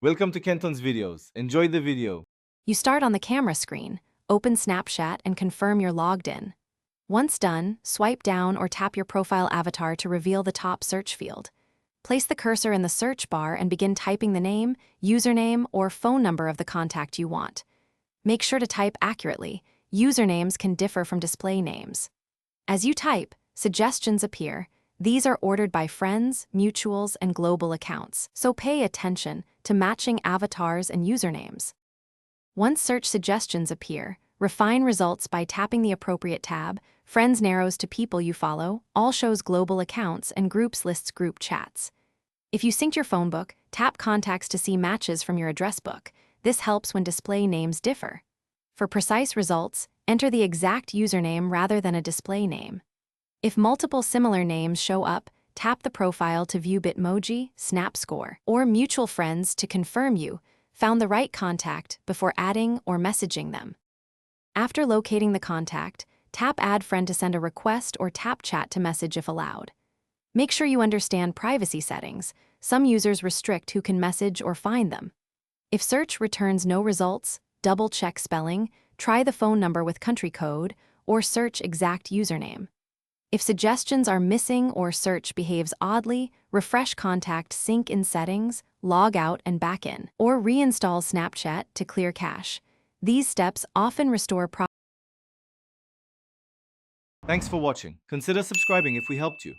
Welcome to Kenton's videos. Enjoy the video. You start on the camera screen, open Snapchat and confirm you're logged in. Once done, swipe down or tap your profile avatar to reveal the top search field. Place the cursor in the search bar and begin typing the name, username, or phone number of the contact you want. Make sure to type accurately. Usernames can differ from display names. As you type, suggestions appear. These are ordered by friends, mutuals, and global accounts, so pay attention to matching avatars and usernames. Once search suggestions appear, refine results by tapping the appropriate tab. Friends narrows to people you follow, all shows global accounts, and groups lists group chats. If you synced your phone book, tap contacts to see matches from your address book. This helps when display names differ. For precise results, enter the exact username rather than a display name. If multiple similar names show up, tap the profile to view Bitmoji, Snap Score, or mutual friends to confirm you found the right contact before adding or messaging them. After locating the contact, tap Add Friend to send a request or tap Chat to message if allowed. Make sure you understand privacy settings. Some users restrict who can message or find them. If search returns no results, double-check spelling, try the phone number with country code, or search exact username. If suggestions are missing or search behaves oddly, refresh contact sync in settings, log out and back in, or reinstall Snapchat to clear cache. These steps often restore Thanks for watching. Consider subscribing if we helped you.